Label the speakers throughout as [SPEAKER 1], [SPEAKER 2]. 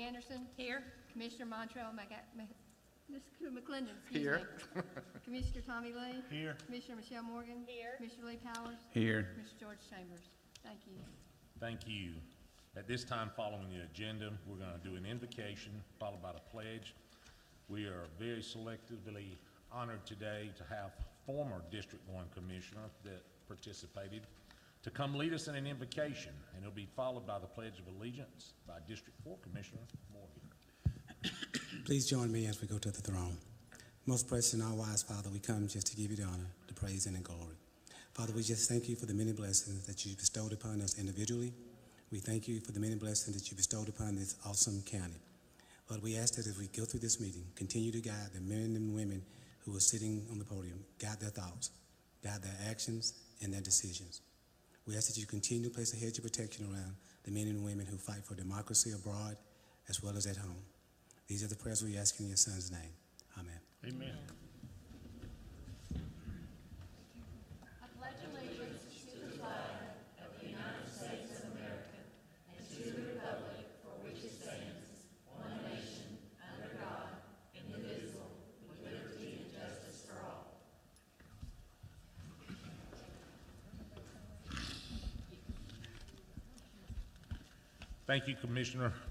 [SPEAKER 1] Anderson.
[SPEAKER 2] Here.
[SPEAKER 1] Commissioner Montrell Mr. McClendon.
[SPEAKER 3] Here.
[SPEAKER 1] Commissioner Tommy Lee.
[SPEAKER 3] Here.
[SPEAKER 1] Commissioner Michelle Morgan.
[SPEAKER 2] Here.
[SPEAKER 1] Commissioner Lee Powers.
[SPEAKER 3] Here.
[SPEAKER 1] Mr. George Chambers. Thank you.
[SPEAKER 4] Thank you. At this time, following the agenda, we're going to do an invocation followed by the pledge. We are very selectively honored today to have former District 1 Commissioner that participated to come lead us in an invocation, and it'll be followed by the Pledge of Allegiance by District 4 Commissioner Morgan.
[SPEAKER 5] Please join me as we go to the throne. Most precious and all-wise Father, we come just to give you the honor, the praise, and the glory. Father, we just thank you for the many blessings that you bestowed upon us individually. We thank you for the many blessings that you bestowed upon this awesome county. Lord, we ask that as we go through this meeting, continue to guide the men and women who are sitting on the podium, guide their thoughts, guide their actions, and their decisions. We ask that you continue to place a hedge of protection around the men and women who fight for democracy abroad as well as at home. These are the prayers we ask in your Son's name. Amen.
[SPEAKER 3] Amen.
[SPEAKER 2] I pledge allegiance to the flag of the United States of America and to the republic for which it stands, one nation, under God, indivisible, with liberty and justice for all.
[SPEAKER 4] Thank you,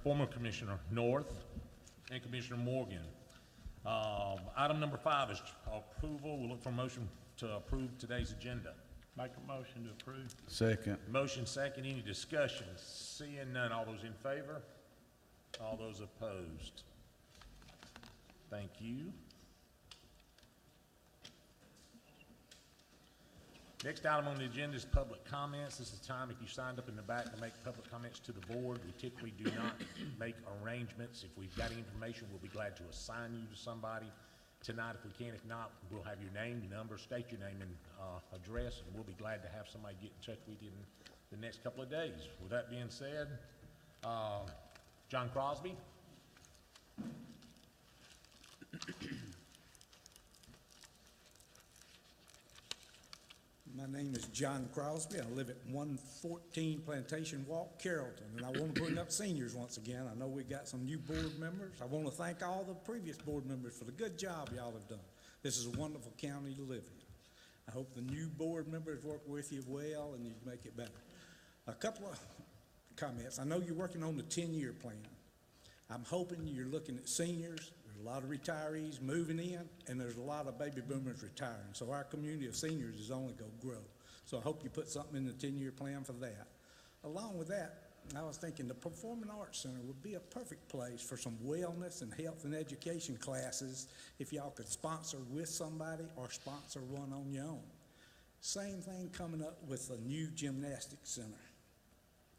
[SPEAKER 4] former Commissioner North and Commissioner Morgan. Item number 5 is approval. We'll look for a motion to approve today's agenda.
[SPEAKER 3] Make a motion to approve.
[SPEAKER 6] Second.
[SPEAKER 4] Motion second. Any discussion? Seeing none. All those in favor? All those opposed? Thank you. Next item on the agenda is public comments. This is the time if you signed up in the back to make public comments to the board. We typically do not make arrangements. If we've got information, we'll be glad to assign you to somebody tonight if we can. If not, we'll have your name, your number, state your name and address, and we'll be glad to have somebody get in touch with you in the next couple of days. With that being said, John Crosby.
[SPEAKER 7] My name is John Crosby. I live at 114 Plantation Walk, Carrollton, and I want to bring up seniors once again. I know we got some new board members. I want to thank all the previous board members for the good job y'all have done. This is a wonderful county to live in. I hope the new board members work with you well and you make it better. A couple of comments. I know you're working on the 10-year plan. I'm hoping you're looking at seniors. There's a lot of retirees moving in, and there's a lot of baby boomers retiring. So our community of seniors is only going to grow. So I hope you put something in the 10-year plan for that. Along with that, I was thinking the Performing Arts Center would be a perfect place for some wellness and health and education classes if y'all could sponsor with somebody or sponsor one on your own. Same thing coming up with a new gymnastics center.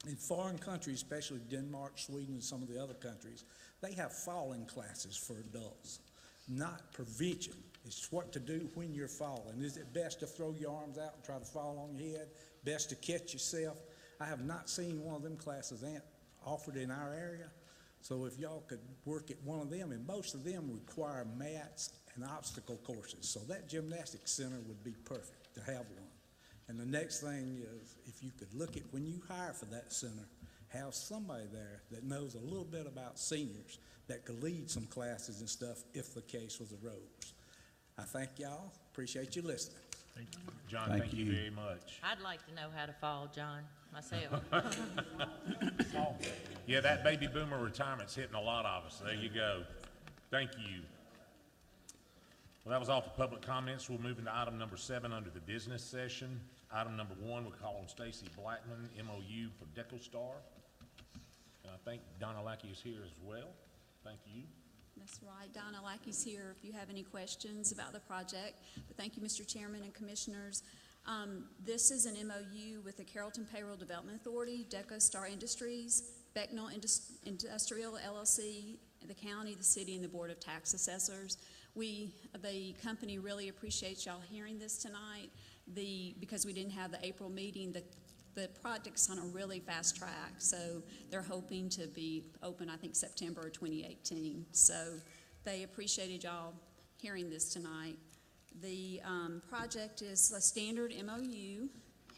[SPEAKER 7] In foreign countries, especially Denmark, Sweden, and some of the other countries, they have falling classes for adults, not prevention. It's what to do when you're falling. Is it best to throw your arms out and try to fall on your head? Best to catch yourself? I have not seen one of them classes offered in our area. So if y'all could work at one of them, and most of them require mats and obstacle courses. So that gymnastics center would be perfect to have one. And the next thing is, if you could look at when you hire for that center, have somebody there that knows a little bit about seniors that could lead some classes and stuff if the case was arose. I thank y'all. Appreciate you listening.
[SPEAKER 3] Thank you.
[SPEAKER 4] John, thank you very much.
[SPEAKER 2] I'd like to know how to fall, John, myself.
[SPEAKER 4] Yeah, that baby boomer retirement's hitting a lot of us. There you go. Thank you. Well, that was all for public comments. We'll move into item number 7 under the business session. Item number 1, we call on Stacy Blackman, MOU for DecoStar. And I think Donna Lackey is here as well. Thank you.
[SPEAKER 8] That's right. Donna Lackey's here if you have any questions about the project. But thank you, Mr. Chairman and Commissioners. This is an MOU with the Carrollton Payroll Development Authority, DecoStar Industries, Becknell Industrial LLC, the county, the city, and the Board of Tax Assessors. The company really appreciates y'all hearing this tonight. Because we didn't have the April meeting, the project's on a really fast track, so they're hoping to be open, I think, September 2018. So they appreciated y'all hearing this tonight. The project is a standard MOU,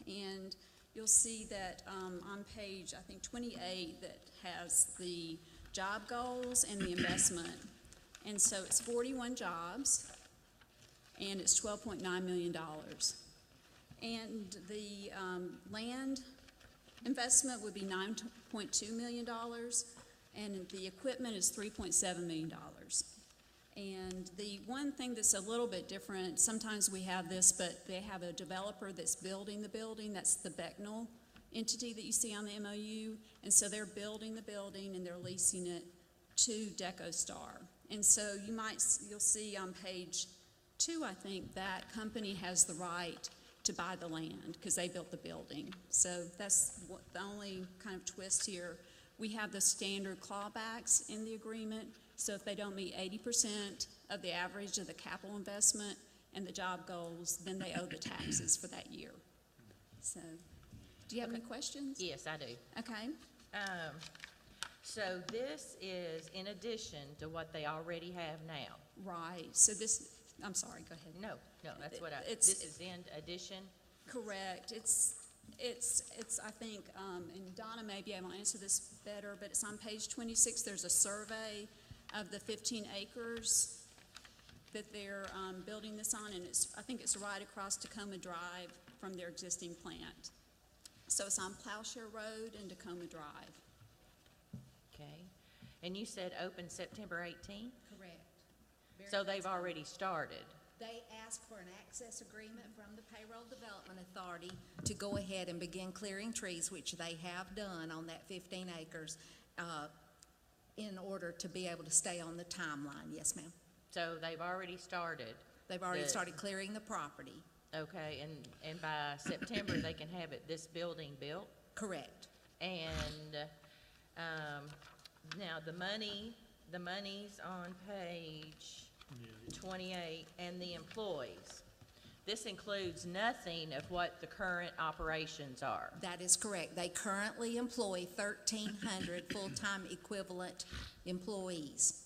[SPEAKER 8] and you'll see that on page, I think, 28, that has the job goals and the investment. And so it's 41 jobs, and it's $12.9 million. And the land investment would be $9.2 million, and the equipment is $3.7 million. And the one thing that's a little bit different, sometimes we have this, but they have a developer that's building the building. That's the Becknell entity that you see on the MOU. And so they're building the building and they're leasing it to DecoStar. And so you'll see on page 2, I think, that company has the right to buy the land because they built the building. So that's the only kind of twist here. We have the standard clawbacks in the agreement. So if they don't meet 80% of the average of the capital investment and the job goals, then they owe the taxes for that year. So, do you have any questions?
[SPEAKER 2] Yes, I do.
[SPEAKER 8] Okay.
[SPEAKER 2] So this is in addition to what they already have now?
[SPEAKER 8] Right. So this, I'm sorry, go ahead.
[SPEAKER 2] No, that's what
[SPEAKER 8] It's-
[SPEAKER 2] this is in addition?
[SPEAKER 8] Correct. It's I think, and Donna may be able to answer this better, but it's on page 26. There's a survey of the 15 acres that they're building this on, and I think it's right across Tacoma Drive from their existing plant. So it's on Plowshare Road and Tacoma Drive.
[SPEAKER 2] Okay. And you said open September 18th?
[SPEAKER 6] Correct.
[SPEAKER 2] So they've already started?
[SPEAKER 6] They asked for an access agreement from the Payroll Development Authority to go ahead and begin clearing trees, which they have done on that 15 acres, in order to be able to stay on the timeline. Yes, ma'am.
[SPEAKER 2] So they've already started?
[SPEAKER 6] They've already started clearing the property.
[SPEAKER 2] Okay, and by September, they can have this building built?
[SPEAKER 6] Correct.
[SPEAKER 2] And now the money's on page 28, and the employees. This includes nothing of what the current operations are.
[SPEAKER 6] That is correct. They currently employ 1,300 full-time equivalent employees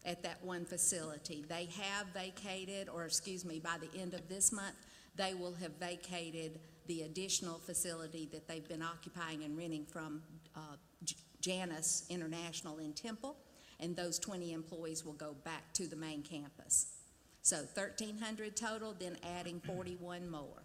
[SPEAKER 6] at that one facility. They have vacated, or excuse me, by the end of this month, they will have vacated the additional facility that they've been occupying and renting from Janus International in Temple, and those 20 employees will go back to the main campus. So 1,300 total, then adding 41 more.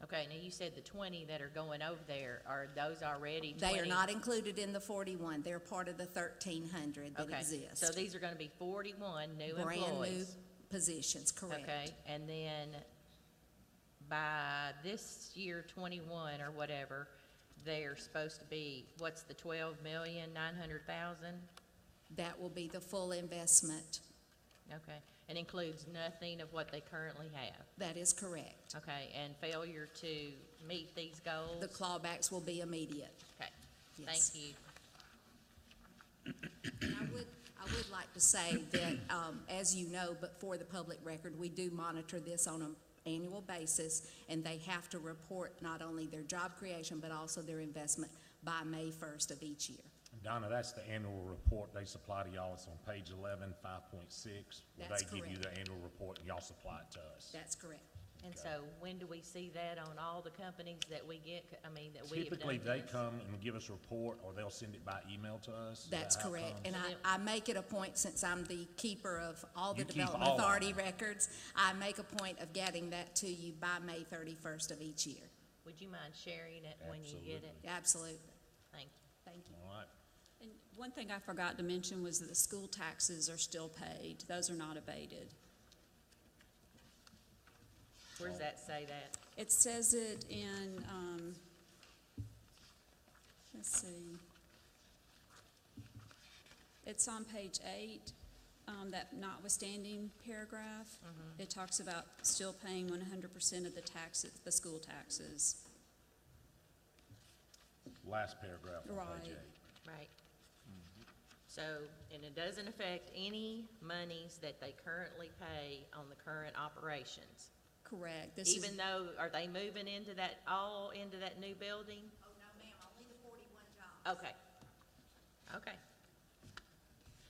[SPEAKER 2] Okay, now you said the 20 that are going over there, are those already 20?
[SPEAKER 6] They are not included in the 41. They're part of the 1,300 that
[SPEAKER 2] Okay,
[SPEAKER 6] exist.
[SPEAKER 2] so these are gonna be 41 new
[SPEAKER 6] Brand new
[SPEAKER 2] employees?
[SPEAKER 6] positions, correct.
[SPEAKER 2] Okay, and then by this year 21 or whatever, they're supposed to be, what's the 12,900,000?
[SPEAKER 6] That will be the full investment.
[SPEAKER 2] Okay, and includes nothing of what they currently have?
[SPEAKER 6] That is correct.
[SPEAKER 2] Okay, and failure to meet these goals?
[SPEAKER 6] The clawbacks will be immediate.
[SPEAKER 2] Okay,
[SPEAKER 6] Yes.
[SPEAKER 2] thank you.
[SPEAKER 6] And I would like to say that, as you know, but for the public record, we do monitor this on an annual basis, and they have to report not only their job creation, but also their investment by May 1st of each year.
[SPEAKER 4] Donna, that's the annual report they supply to y'all. It's on page 11, 5.6.
[SPEAKER 6] That's
[SPEAKER 4] They give you
[SPEAKER 6] correct.
[SPEAKER 4] the annual report and y'all supply it to us.
[SPEAKER 6] That's correct.
[SPEAKER 2] And so when do we see that on all the companies that we get, that we have done?
[SPEAKER 4] Typically, they
[SPEAKER 2] this?
[SPEAKER 4] come and give us a report, or they'll send it by email to us. Is that
[SPEAKER 6] That's
[SPEAKER 4] how it
[SPEAKER 6] correct.
[SPEAKER 4] comes?
[SPEAKER 6] And I make it a point, since I'm the keeper of all the
[SPEAKER 4] You keep
[SPEAKER 6] Development
[SPEAKER 4] all of
[SPEAKER 6] Authority
[SPEAKER 4] them.
[SPEAKER 6] records, I make a point of getting that to you by May 31st of each year.
[SPEAKER 2] Would you mind sharing it when you get it?
[SPEAKER 6] Absolutely.
[SPEAKER 2] Thank you.
[SPEAKER 6] Thank you.
[SPEAKER 4] All right.
[SPEAKER 8] And one thing I forgot to mention was that the school taxes are still paid. Those are not abated.
[SPEAKER 2] Where does that say that?
[SPEAKER 8] It says it in, let's see. It's on page 8, that notwithstanding paragraph. It talks about still paying 100% of the taxes, the school taxes.
[SPEAKER 4] Last paragraph on
[SPEAKER 8] Right.
[SPEAKER 4] page 8.
[SPEAKER 2] Right. So, and it doesn't affect any monies that they currently pay on the current operations?
[SPEAKER 8] Correct. This is,
[SPEAKER 2] Even though, are they moving into that, all into that new building?
[SPEAKER 6] Oh, no, ma'am, only the 41 jobs.
[SPEAKER 2] Okay. Okay.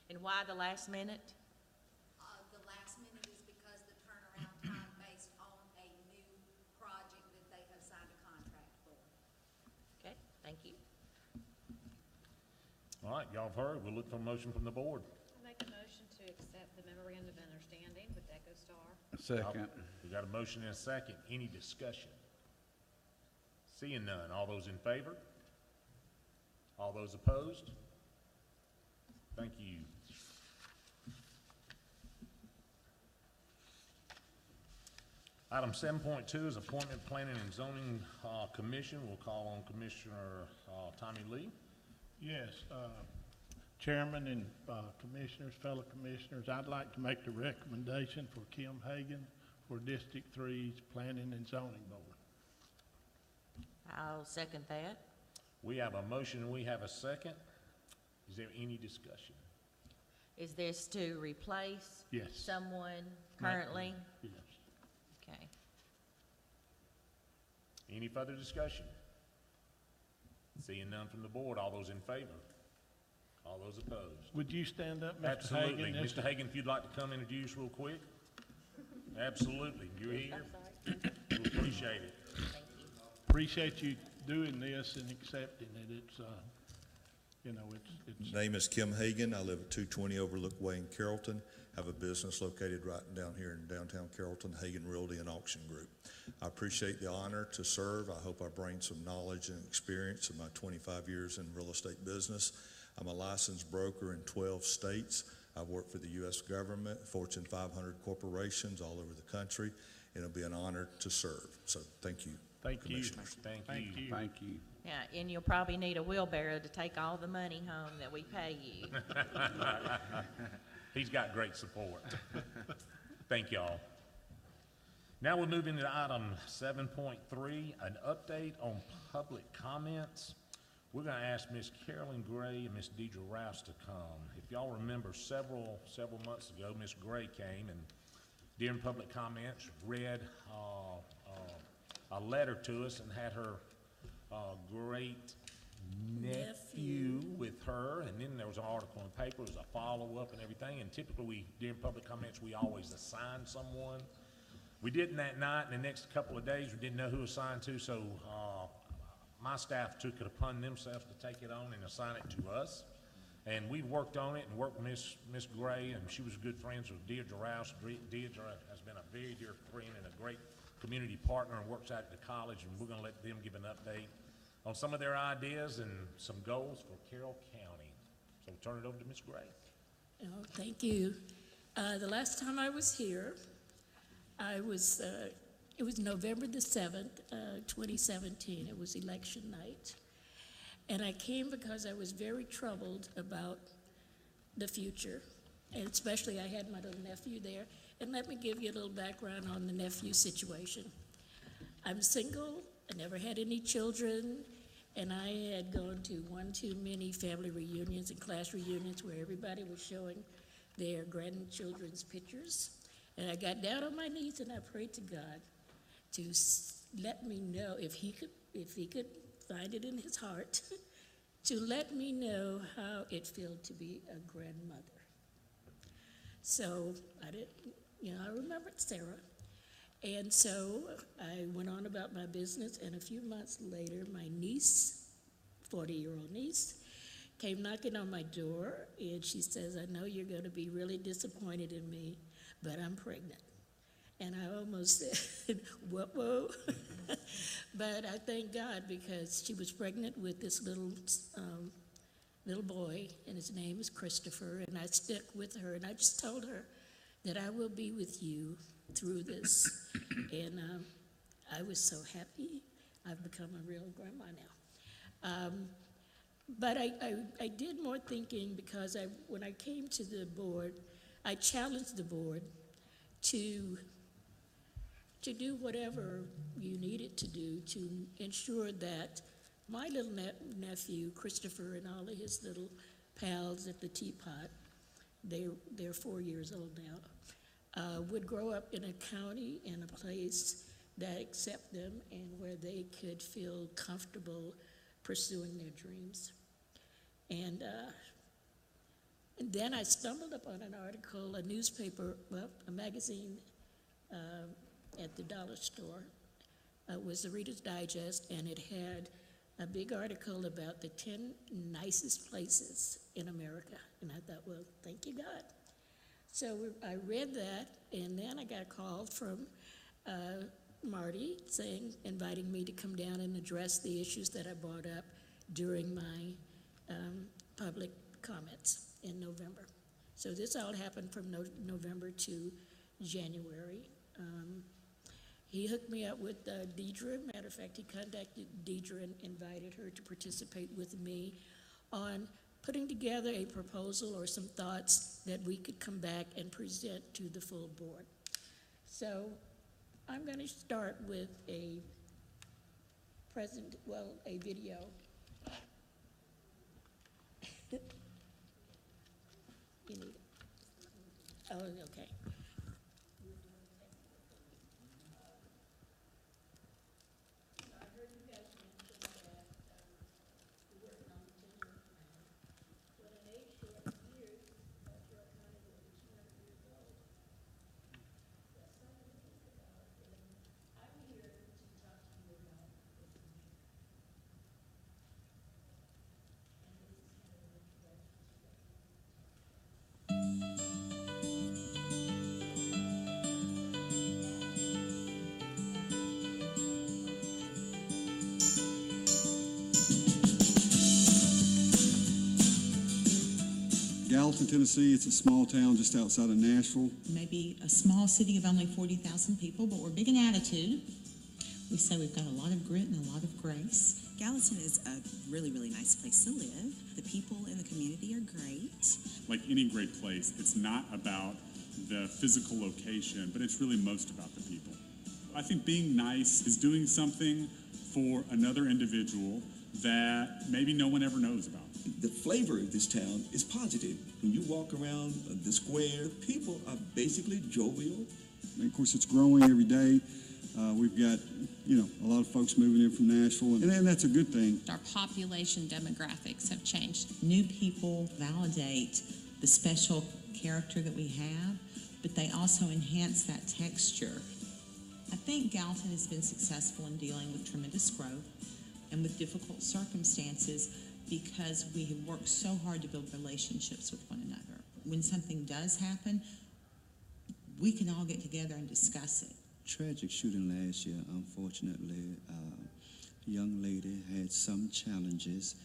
[SPEAKER 2] And why the last minute?
[SPEAKER 6] The last minute is because the turnaround time based on a new project that they have signed a contract for.
[SPEAKER 2] Okay, thank you.
[SPEAKER 4] All right, y'all have heard. We'll look for a motion from the board.
[SPEAKER 2] I make a motion to accept the memorandum of understanding with EchoStar.
[SPEAKER 9] Second.
[SPEAKER 4] We got a motion and a second. Any discussion? Seeing none. All those in favor? All those opposed? Thank you. Item 7.2 is Appointment Planning and Zoning Commission. We'll call on Commissioner Tommy Lee.
[SPEAKER 3] Yes, Chairman and Commissioners, fellow Commissioners, I'd like to make the recommendation for Kim Hagan for District 3's Planning and Zoning Board.
[SPEAKER 10] I'll second that.
[SPEAKER 4] We have a motion and we have a second. Is there any discussion?
[SPEAKER 10] Is this to replace
[SPEAKER 3] Yes.
[SPEAKER 10] someone currently?
[SPEAKER 3] Yes.
[SPEAKER 10] Okay.
[SPEAKER 4] Any further discussion? Seeing none from the board. All those in favor? All those opposed?
[SPEAKER 3] Would you stand up, Mr.
[SPEAKER 4] Absolutely.
[SPEAKER 3] Hagan?
[SPEAKER 4] Mr. Hagan, if you'd like to come introduce real quick. Absolutely. You're here. We appreciate it.
[SPEAKER 10] Thank you.
[SPEAKER 3] Appreciate you doing this and accepting it. It's, it's
[SPEAKER 11] Name is Kim Hagan. I live at 220 Overlook Way in Carrollton. Have a business located right down here in downtown Carrollton, Hagan Realty and Auction Group. I appreciate the honor to serve. I hope I bring some knowledge and experience in my 25 years in real estate business. I'm a licensed broker in 12 states. I've worked for the U.S. government, Fortune 500 corporations all over the country. It'll be an honor to serve. So thank you.
[SPEAKER 3] Thank you.
[SPEAKER 4] Commissioners. Thank you.
[SPEAKER 9] Thank you.
[SPEAKER 10] Yeah, and you'll probably need a wheelbarrow to take all the money home that we pay you.
[SPEAKER 4] He's got great support. Thank y'all. Now we'll move into item 7.3, an update on public comments. We're going to ask Miss Carolyn Gray and Miss Deidre Rouse to come. If y'all remember, several months ago, Miss Gray came and during public comments read a letter to us and had her great nephew with her, and then there was an article in the paper, it was a follow-up and everything, and typically during public comments, we always assign someone. We didn't that night, and the next couple of days, we didn't know who assigned to, so my staff took it upon themselves to take it on and assign it to us. And we worked on it and worked with Miss Gray, and she was good friends with Deirdre Rouse. Deirdre has been a very dear friend and a great community partner and works out at the college, and we're going to let them give an update on some of their ideas and some goals for Carroll County. So we'll turn it over to Ms. Gray.
[SPEAKER 12] Oh, thank you. The last time I was here, it was November the 7th, 2017. It was election night. And I came because I was very troubled about the future, and especially I had my little nephew there. And let me give you a little background on the nephew situation. I'm single, I never had any children, and I had gone to one too many family reunions and class reunions where everybody was showing their grandchildren's pictures. And I got down on my knees and I prayed to God to let me know if he could find it in his heart to let me know how it felt to be a grandmother. So I remembered Sarah. And so I went on about my business, and a few months later, my niece, 40-year-old niece, came knocking on my door, and she says, I know you're going to be really disappointed in me, but I'm pregnant. And I almost said, whoa. But I thank God because she was pregnant with this little boy, and his name is Christopher, and I stuck with her, and I just told her that I will be with you through this. And I was so happy. I've become a real grandma now. But I did more thinking because when I came to the board, I challenged the board to do whatever you needed to do to ensure that my little nephew, Christopher, and all of his little pals at the teapot, they're 4 years old now, would grow up in a county, in a place that accept them and where they could feel comfortable pursuing their dreams. And then I stumbled upon an article, a newspaper, a magazine at the dollar store. It was the Reader's Digest, and it had a big article about the 10 nicest places in America. And I thought, well, thank you, God. So I read that, and then I got a call from Marty inviting me to come down and address the issues that I brought up during my public comments in November. So this all happened from November to January. He hooked me up with Deidre. Matter of fact, he contacted Deidre and invited her to participate with me on putting together a proposal or some thoughts that we could come back and present to the full board. So I'm going to start with a video. You need it? Oh, okay.
[SPEAKER 9] Gallatin, Tennessee, it's a small town just outside of Nashville.
[SPEAKER 13] Maybe a small city of only 40,000 people, but we're big in attitude. We say we've got a lot of grit and a lot of grace.
[SPEAKER 14] Gallatin is a really, really nice place to live. The people in the community are great.
[SPEAKER 15] Like any great place, it's not about the physical location, but it's really most about the people. I think being nice is doing something for another individual that maybe no one ever knows about.
[SPEAKER 16] The flavor of this town is positive. When you walk around the square, people are basically jovial.
[SPEAKER 9] And of course, it's growing every day. We've got, a lot of folks moving in from Nashville, and that's a good thing.
[SPEAKER 13] Our population demographics have changed. New people validate the special character that we have, but they also enhance that texture. I think Gallatin has been successful in dealing with tremendous growth and with difficult circumstances because we have worked so hard to build relationships with one another. When something does happen, we can all get together and discuss it.
[SPEAKER 17] Tragic shooting last year, unfortunately. A young lady had some challenges,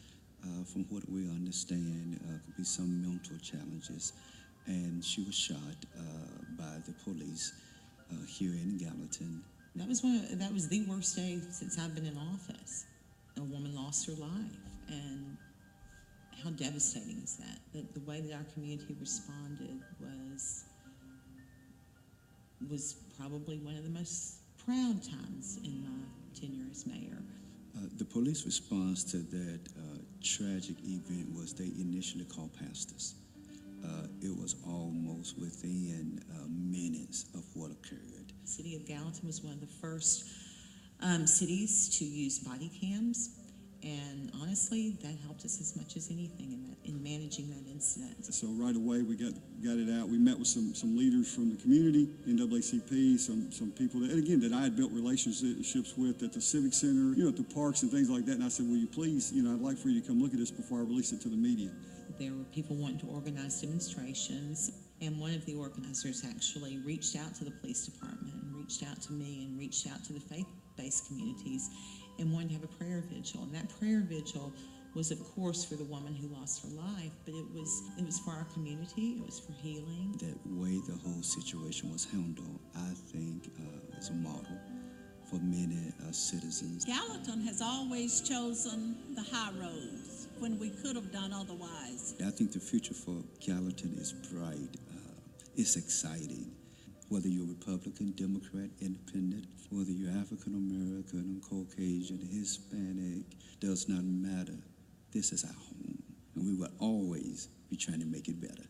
[SPEAKER 17] from what we understand, could be some mental challenges, and she was shot by the police here in Gallatin.
[SPEAKER 13] That was the worst day since I've been in office. A woman lost her life, and how devastating is that? The way that our community responded was probably one of the most proud times in my tenure as mayor.
[SPEAKER 17] The police response to that tragic event was they initially called pastors. It was almost within minutes of what occurred.
[SPEAKER 13] The city of Gallatin was one of the first cities to use body cams, and honestly, that helped us as much as anything in managing that incident.
[SPEAKER 9] So right away, we got it out. We met with some leaders from the community, NAACP, some people that, and again, that I had built relationships with at the Civic Center, at the parks and things like that. And I said, will you please, I'd like for you to come look at this before I release it to the media.
[SPEAKER 13] There were people wanting to organize demonstrations, and one of the organizers actually reached out to the police department and reached out to me and reached out to the faith-based communities and wanted to have a prayer vigil. And that prayer vigil was, of course, for the woman who lost her life, but it was for our community, it was for healing.
[SPEAKER 17] That way the whole situation was handled, I think, is a model for many citizens.
[SPEAKER 18] Gallatin has always chosen the high roads when we could have done otherwise.
[SPEAKER 17] I think the future for Gallatin is bright. It's exciting. Whether you're Republican, Democrat, Independent, whether you're African American, Caucasian, Hispanic, does not matter. This is our home, and we will always be trying to make it better.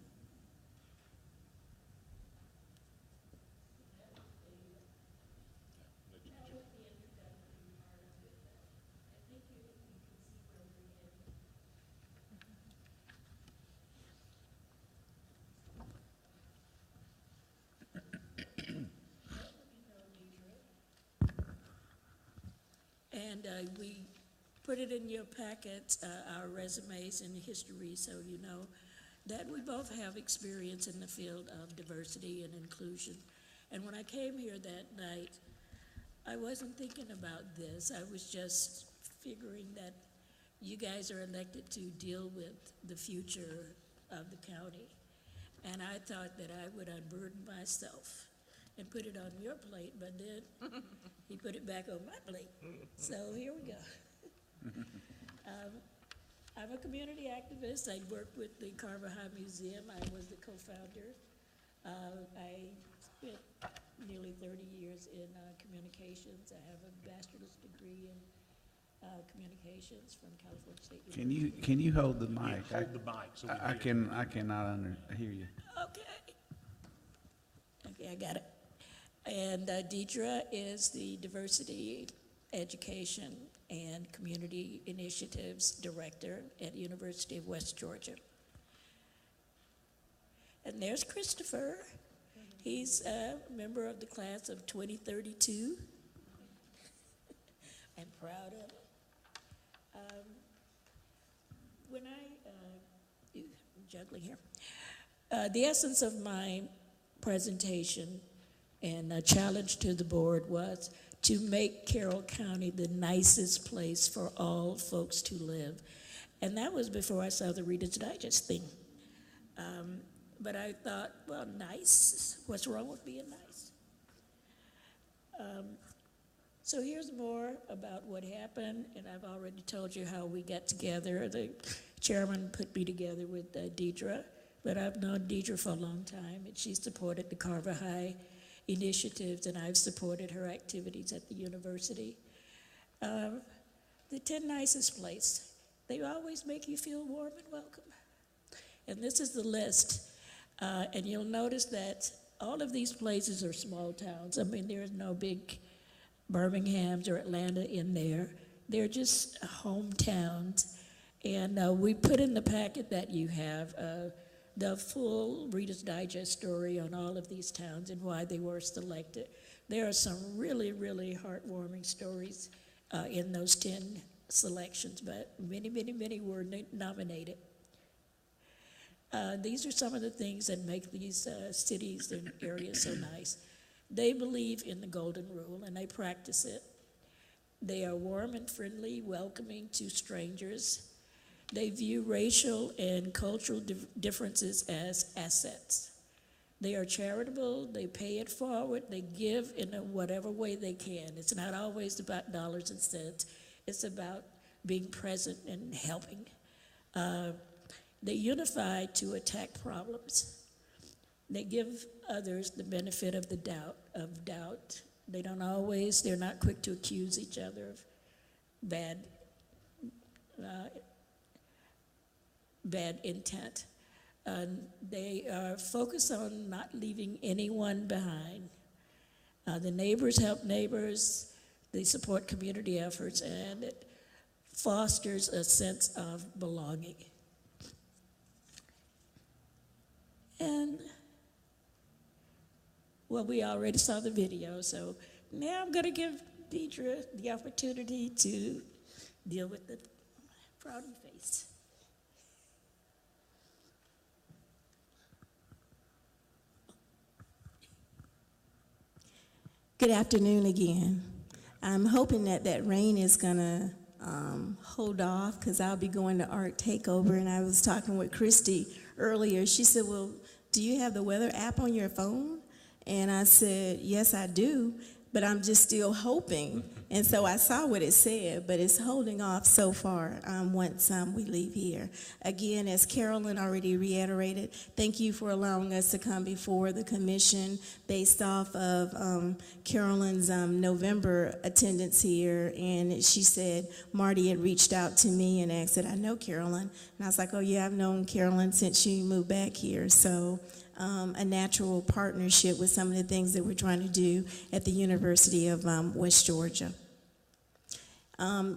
[SPEAKER 12] And we put it in your packet, our resumes and history, so you know that we both have experience in the field of diversity and inclusion. And when I came here that night, I wasn't thinking about this. I was just figuring that you guys are elected to deal with the future of the county. And I thought that I would unburden myself and put it on your plate, but then he put it back on my plate. So here we go. I'm a community activist. I worked with the Carver High Museum. I was the co-founder. I spent nearly 30 years in communications. I have a bachelor's degree in communications from California State University.
[SPEAKER 19] Can you hold the mic?
[SPEAKER 4] Yeah, hold the mic so we
[SPEAKER 19] I cannot hear you.
[SPEAKER 12] Okay, I got it. And Deidre is the Diversity, Education, and Community Initiatives Director at the University of West Georgia. And there's Christopher. He's a member of the class of 2032. I'm proud of him. When I'm juggling here. The essence of my presentation and a challenge to the board was to make Carroll County the nicest place for all folks to live. And that was before I saw the Reader's Digest thing. But I thought, well, nice, what's wrong with being nice? So here's more about what happened, and I've already told you how we got together. The chairman put me together with Deidre, but I've known Deidre for a long time, and she supported the Carver High initiatives, and I've supported her activities at the university. The 10 nicest place, they always make you feel warm and welcome. And this is the list, and you'll notice that all of these places are small towns. I mean, there's no big Birmingham's or Atlanta in there. They're just hometowns. And we put in the packet that you have the full Reader's Digest story on all of these towns and why they were selected. There are some really, really heartwarming stories in those 10 selections, but many, many, many were nominated. These are some of the things that make these cities and areas so nice. They believe in the golden rule, and they practice it. They are warm and friendly, welcoming to strangers. They view racial and cultural differences as assets. They are charitable, they pay it forward, they give in whatever way they can. It's not always about dollars and cents. It's about being present and helping. They unify to attack problems. They give others the benefit of the doubt. They don't always, they're not quick to accuse each other of bad intent. They are focused on not leaving anyone behind. The neighbors help neighbors. They support community efforts, and it fosters a sense of belonging. And, well, we already saw the video, so now I'm going to give Deidre the opportunity to deal with the frowny face.
[SPEAKER 20] Good afternoon again. I'm hoping that that rain is gonna hold off because I'll be going to Art Takeover, and I was talking with Christy earlier. She said, well, do you have the weather app on your phone? And I said, yes, I do, but I'm just still hoping. And so I saw what it said, but it's holding off so far once we leave here. Again, as Carolyn already reiterated, thank you for allowing us to come before the commission based off of Carolyn's November attendance here. And she said Marty had reached out to me and asked, I know Carolyn. And I was like, oh yeah, I've known Carolyn since she moved back here. So a natural partnership with some of the things that we're trying to do at the University of West Georgia.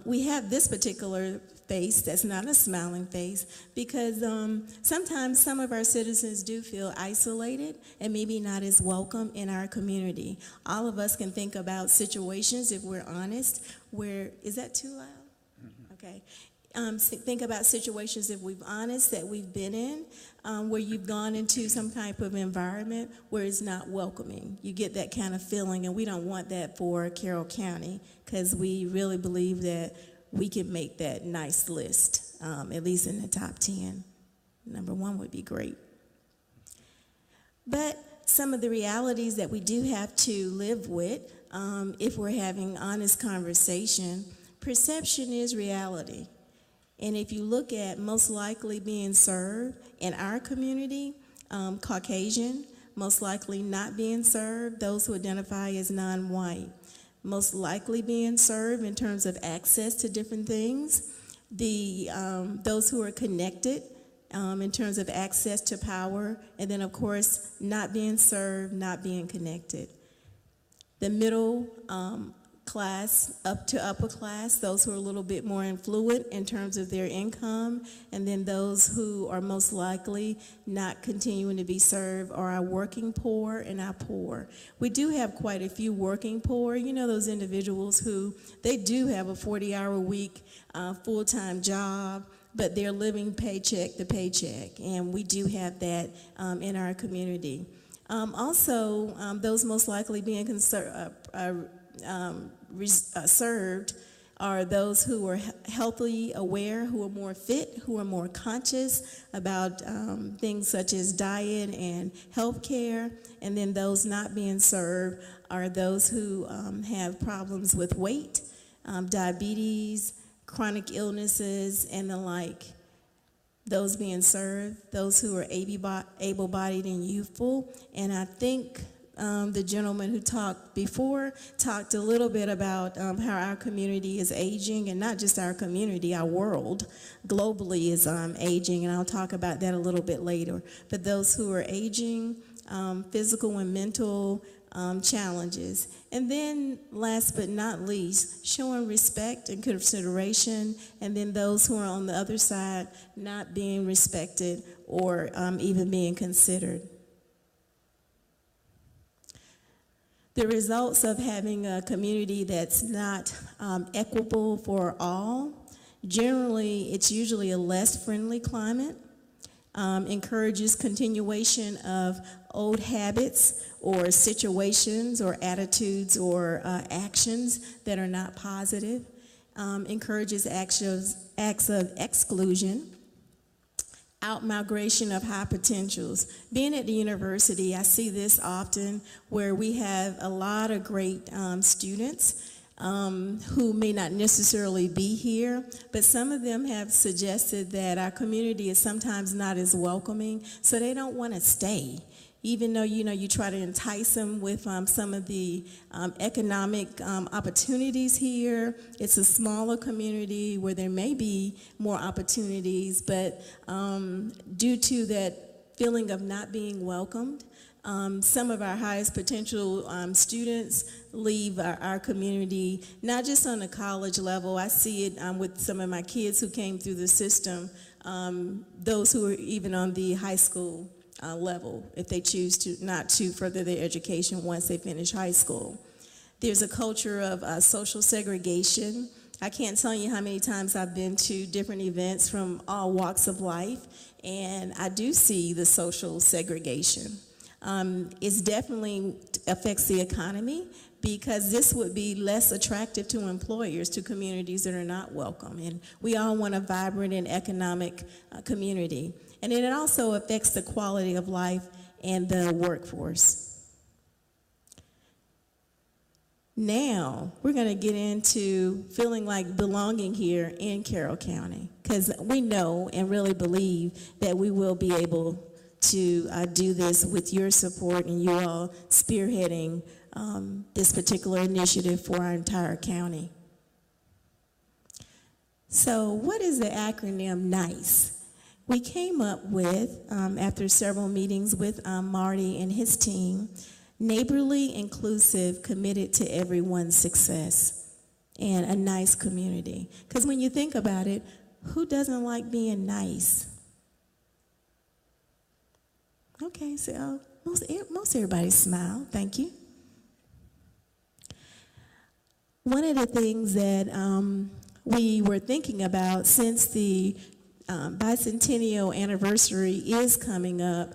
[SPEAKER 20] We have this particular face that's not a smiling face because sometimes some of our citizens do feel isolated and maybe not as welcome in our community. All of us can think about situations, if we're honest, where, is that too loud? Okay. Think about situations, if we've honest, that we've been in, where you've gone into some type of environment where it's not welcoming. You get that kind of feeling, and we don't want that for Carroll County, because we really believe that we can make that nice list, at least in the top 10. Number 1 would be great. But some of the realities that we do have to live with, if we're having honest conversation, perception is reality. And if you look at most likely being served in our community, Caucasian, most likely not being served, those who identify as non-white, most likely being served in terms of access to different things, those who are connected in terms of access to power, and then of course not being served, not being connected. The middle class up to upper class, those who are a little bit more influent in terms of their income, and then those who are most likely not continuing to be served are our working poor and our poor. We do have quite a few working poor, you know, those individuals who, they do have a 40-hour week full-time job, but they're living paycheck to paycheck, and we do have that in our community. Also, those most likely being served are those who are healthily aware, who are more fit, who are more conscious about things such as diet and health care. And then those not being served are those who have problems with weight, diabetes, chronic illnesses, and the like. Those being served, those who are able-bodied and youthful. And I think the gentleman who talked before talked a little bit about how our community is aging, and not just our community, our world globally is aging, and I'll talk about that a little bit later. But those who are aging, physical and mental challenges. And then last but not least, showing respect and consideration, and then those who are on the other side not being respected or even being considered. The results of having a community that's not equitable for all, generally it's usually a less friendly climate, encourages continuation of old habits or situations or attitudes or actions that are not positive, encourages acts of exclusion, out-migration of high potentials. Being at the university, I see this often where we have a lot of great students who may not necessarily be here, but some of them have suggested that our community is sometimes not as welcoming, so they don't want to stay. Even though, you know, you try to entice them with some of the economic opportunities here. It's a smaller community where there may be more opportunities, but due to that feeling of not being welcomed, some of our highest potential students leave our community, not just on the college level. I see it with some of my kids who came through the system, those who are even on the high school level, if they choose to not to further their education once they finish high school. There's a culture of social segregation. I can't tell you how many times I've been to different events from all walks of life, and I do see the social segregation. It definitely affects the economy, because this would be less attractive to employers, to communities that are not welcome. And we all want a vibrant and economic community. And it also affects the quality of life and the workforce. Now, we're going to get into feeling like belonging here in Carroll County, because we know and really believe that we will be able to do this with your support and you all spearheading this particular initiative for our entire county. So what is the acronym NICE? We came up with, after several meetings with Marty and his team, neighborly, inclusive, committed to everyone's success, and a nice community. Because when you think about it, who doesn't like being nice? Okay, so most everybody smile, thank you. One of the things that we were thinking about, since the bicentennial anniversary is coming up,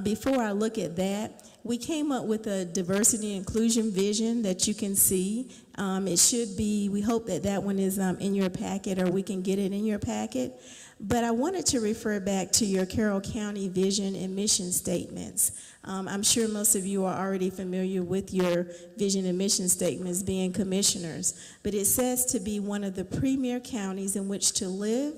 [SPEAKER 20] before I look at that, we came up with a diversity and inclusion vision that you can see. It should be, we hope that that one is in your packet, or we can get it in your packet. But I wanted to refer back to your Carroll County vision and mission statements. I'm sure most of you are already familiar with your vision and mission statements, being commissioners, but it says to be one of the premier counties in which to live,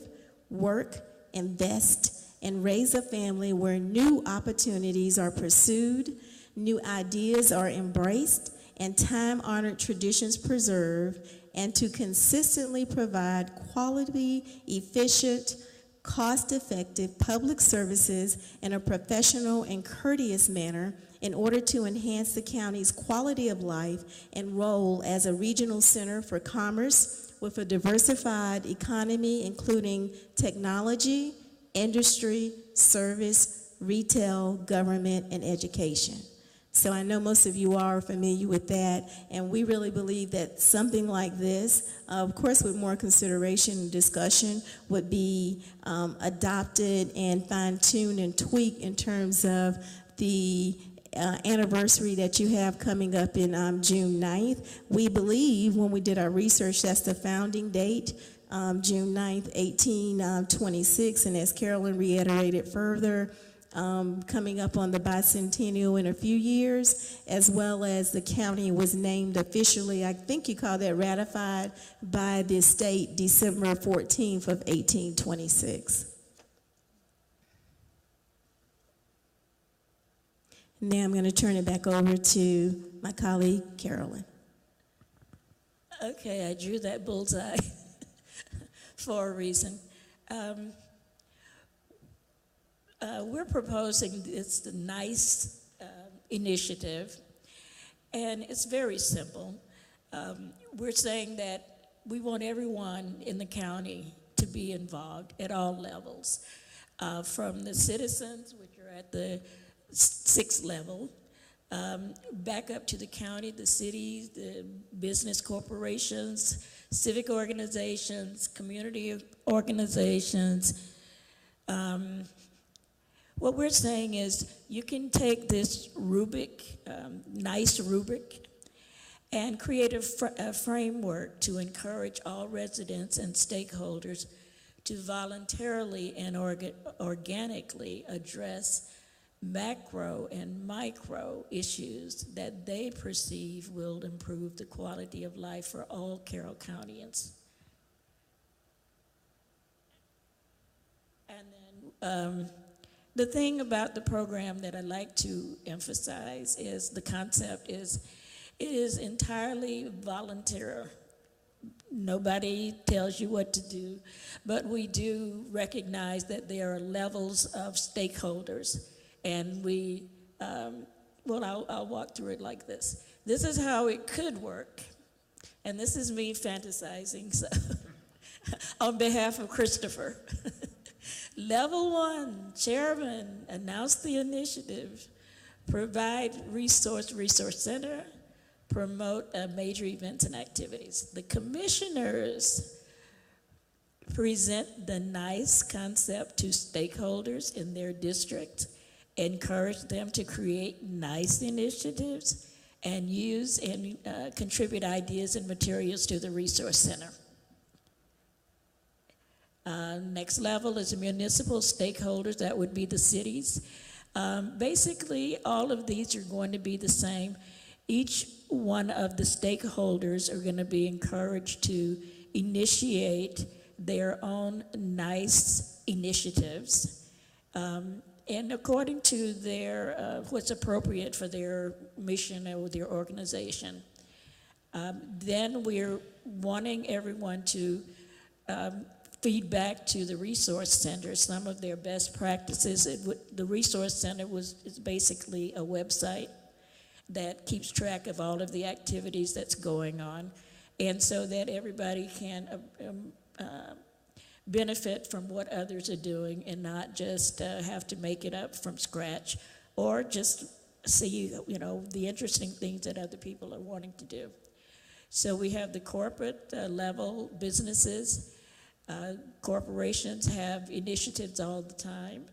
[SPEAKER 20] work, invest, and raise a family where new opportunities are pursued, new ideas are embraced, and time-honored traditions preserved, and to consistently provide quality, efficient, cost-effective public services in a professional and courteous manner in order to enhance the county's quality of life and role as a regional center for commerce with a diversified economy, including technology, industry, service, retail, government, and education. So I know most of you are familiar with that, and we really believe that something like this, of course with more consideration and discussion, would be adopted and fine-tuned and tweaked in terms of the anniversary that you have coming up in June 9th. We believe, when we did our research, that's the founding date, June 9th, 1826, and as Carolyn reiterated further, coming up on the bicentennial in a few years, as well as the county was named officially, I think you call that ratified, by the state December 14th of 1826. Now I'm going to turn it back over to my colleague, Carolyn.
[SPEAKER 12] Okay, I drew that bullseye for a reason. We're proposing this NICE initiative, and it's very simple. We're saying that we want everyone in the county to be involved at all levels, from the citizens, which are at the 6th level, back up to the county, the cities, the business corporations, civic organizations, community organizations. What we're saying is you can take this rubric, NICE rubric, and create a framework to encourage all residents and stakeholders to voluntarily and organically address macro and micro issues that they perceive will improve the quality of life for all Carroll Countyans. And then the thing about the program that I like to emphasize is the concept is it is entirely voluntary. Nobody tells you what to do, but we do recognize that there are levels of stakeholders, and we, well, I'll walk through it like this. This is how it could work, and this is me fantasizing, so on behalf of Christopher. Level 1, chairman, announce the initiative, provide resource center, promote major events and activities. The commissioners present the NICE concept to stakeholders in their district, encourage them to create NICE initiatives, and use and contribute ideas and materials to the resource center. Next level is municipal stakeholders, that would be the cities. Basically, all of these are going to be the same. Each one of the stakeholders are going to be encouraged to initiate their own NICE initiatives, and according to their what's appropriate for their mission or their organization. Then we're wanting everyone to feedback to the resource center some of their best practices. The resource center is basically a website that keeps track of all of the activities that's going on, and so that everybody can benefit from what others are doing and not just have to make it up from scratch, or just see, the interesting things that other people are wanting to do. So we have the corporate level businesses. Corporations have initiatives all the time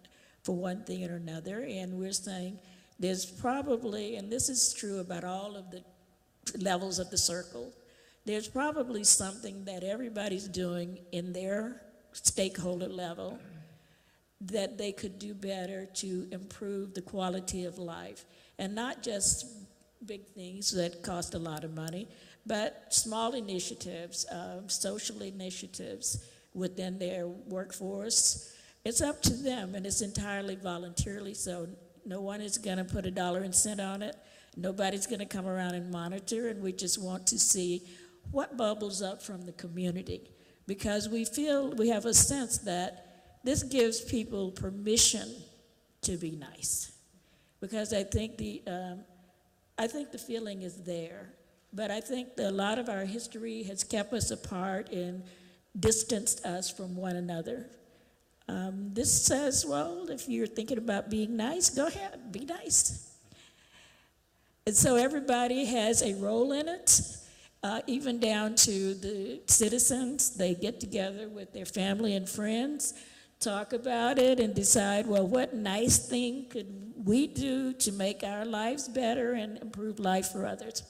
[SPEAKER 12] for one thing or another, and we're saying there's probably, and this is true about all of the levels of the circle, there's probably something that everybody's doing in their stakeholder level that they could do better to improve the quality of life. And not just big things that cost a lot of money, but small initiatives, social initiatives within their workforce. It's up to them, and it's entirely voluntarily, so no one is going to put a dollar and cent on it. Nobody's going to come around and monitor, and we just want to see what bubbles up from the community, because we feel, we have a sense that this gives people permission to be nice, because I think the feeling is there, but I think that a lot of our history has kept us apart and distanced us from one another. This says, well, if you're thinking about being nice, go ahead, be nice. And so everybody has a role in it, even down to the citizens. They get together with their family and friends, talk about it, and decide, well, what nice thing could we do to make our lives better and improve life for others?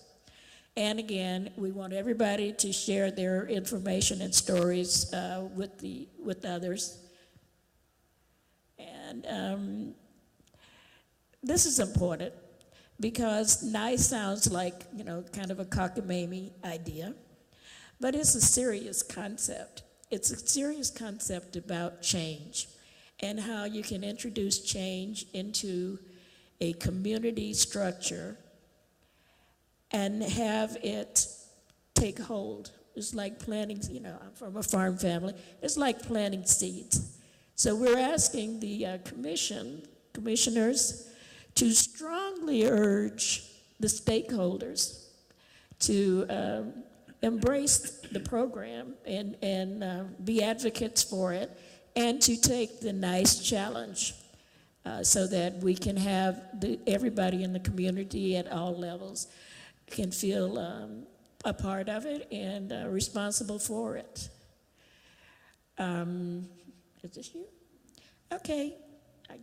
[SPEAKER 12] And again, we want everybody to share their information and stories with others. And this is important because nice sounds like, you know, kind of a cockamamie idea, but it's a serious concept. It's a serious concept about change and how you can introduce change into a community structure and have it take hold. It's like planting, you know, I'm from a farm family. It's like planting seeds. So we're asking the commissioners to strongly urge the stakeholders to embrace the program and be advocates for it, and to take the nice challenge so that we can have everybody in the community at all levels can feel a part of it and responsible for it. Is this you? Okay, I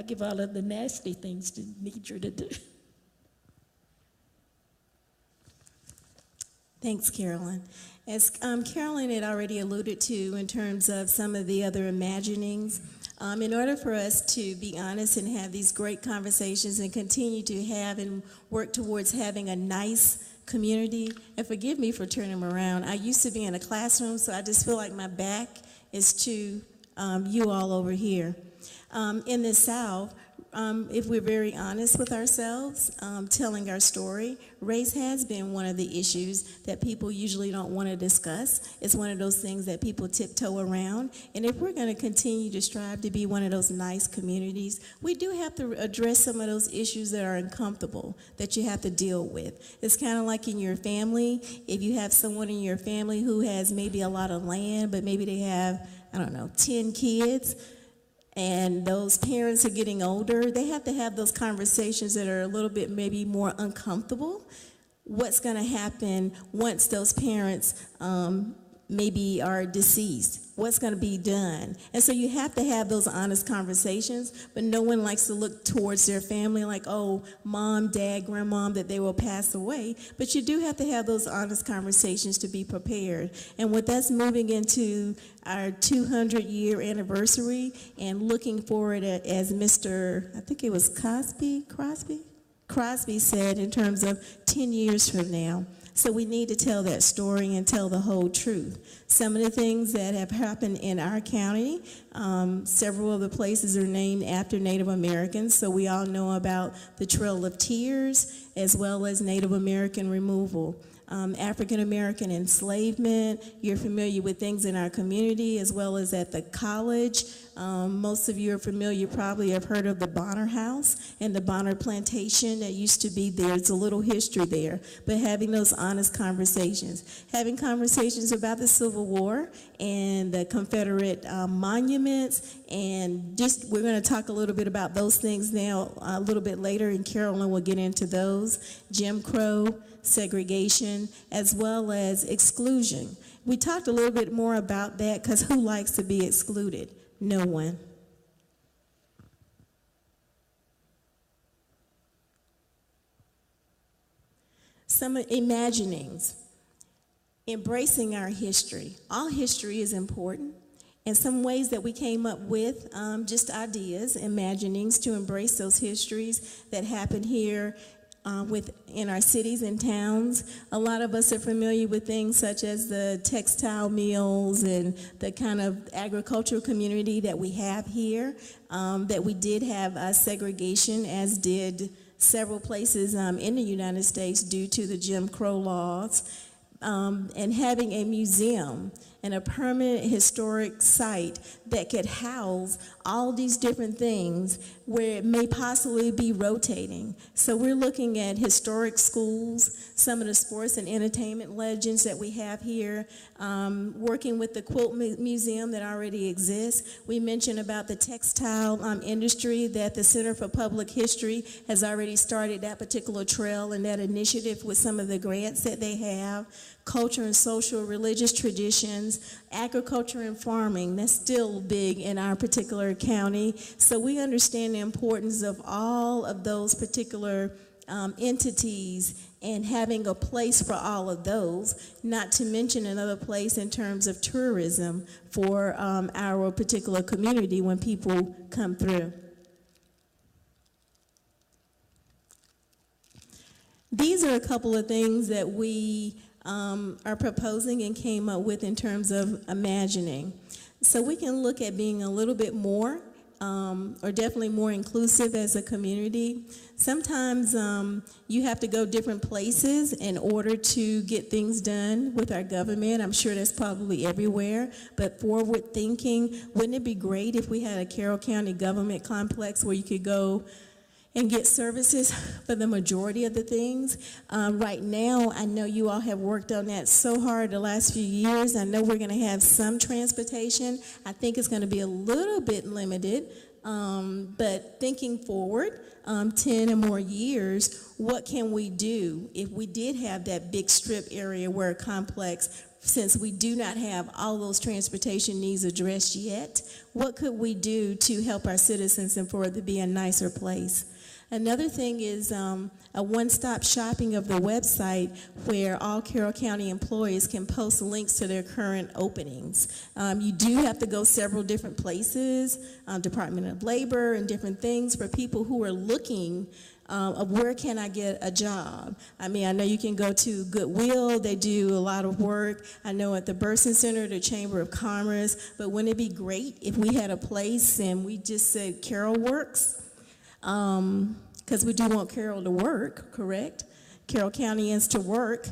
[SPEAKER 12] give all of the nasty things to Nidra to do.
[SPEAKER 20] Thanks, Carolyn. As Carolyn had already alluded to in terms of some of the other imaginings, in order for us to be honest and have these great conversations and continue to have and work towards having a nice community, and forgive me for turning around, I used to be in a classroom, so I just feel like my back is to you all over here. In the South, if we're very honest with ourselves, telling our story, race has been one of the issues that people usually don't want to discuss. It's one of those things that people tiptoe around. And if we're going to continue to strive to be one of those nice communities, we do have to address some of those issues that are uncomfortable, that you have to deal with. It's kind of like in your family. If you have someone in your family who has maybe a lot of land, but maybe they have, I don't know, 10 kids, and those parents are getting older, they have to have those conversations that are a little bit maybe more uncomfortable. What's going to happen once those parents maybe are deceased? What's going to be done? And so you have to have those honest conversations, but no one likes to look towards their family like, oh, mom, dad, grandmom, that they will pass away. But you do have to have those honest conversations to be prepared. And with us moving into our 200-year anniversary and looking forward as Mr., I think it was Crosby said, in terms of 10 years from now. So we need to tell that story and tell the whole truth. Some of the things that have happened in our county, several of the places are named after Native Americans, so we all know about the Trail of Tears as well as Native American removal. African American enslavement, you're familiar with things in our community as well as at the college. Most of you are familiar, probably have heard of the Bonner House and the Bonner Plantation that used to be there. It's a little history there, but having those honest conversations, having conversations about the Civil War and the Confederate monuments, and just we're going to talk a little bit about those things now a little bit later, and Carolyn will get into those. Jim Crow, segregation, as well as exclusion. We talked a little bit more about that because who likes to be excluded? No one. Some imaginings, embracing our history. All history is important, and some ways that we came up with just ideas, imaginings to embrace those histories that happen here in our cities and towns. A lot of us are familiar with things such as the textile mills and the kind of agricultural community that we have here, that we did have segregation, as did several places in the United States due to the Jim Crow laws, and having a museum and a permanent historic site that could house all these different things where it may possibly be rotating. So we're looking at historic schools, some of the sports and entertainment legends that we have here, working with the quilt museum that already exists. We mentioned about the textile industry, that the Center for Public History has already started that particular trail and that initiative with some of the grants that they have. Culture and social religious traditions, agriculture and farming, that's still big in our particular county. So we understand the importance of all of those particular entities and having a place for all of those, not to mention another place in terms of tourism for our particular community when people come through. These are a couple of things that we are proposing and came up with in terms of imagining. So we can look at being a little bit more, or definitely more inclusive as a community. Sometimes you have to go different places in order to get things done with our government. I'm sure that's probably everywhere, but forward thinking, wouldn't it be great if we had a Carroll County government complex where you could go and get services for the majority of the things? Right now, I know you all have worked on that so hard the last few years. I know we're going to have some transportation. I think it's going to be a little bit limited, but thinking forward 10 or more years, what can we do if we did have that big strip area where a complex, since we do not have all those transportation needs addressed yet, what could we do to help our citizens and for it to be a nicer place? Another thing is a one-stop shopping of the website where all Carroll County employees can post links to their current openings. You do have to go several different places, Department of Labor and different things for people who are looking of where can I get a job. I mean, I know you can go to Goodwill, they do a lot of work. I know at the Burson Center, the Chamber of Commerce, but wouldn't it be great if we had a place and we just said Carroll Works? Because we do want Carroll to work, correct? Carroll Countyans to work.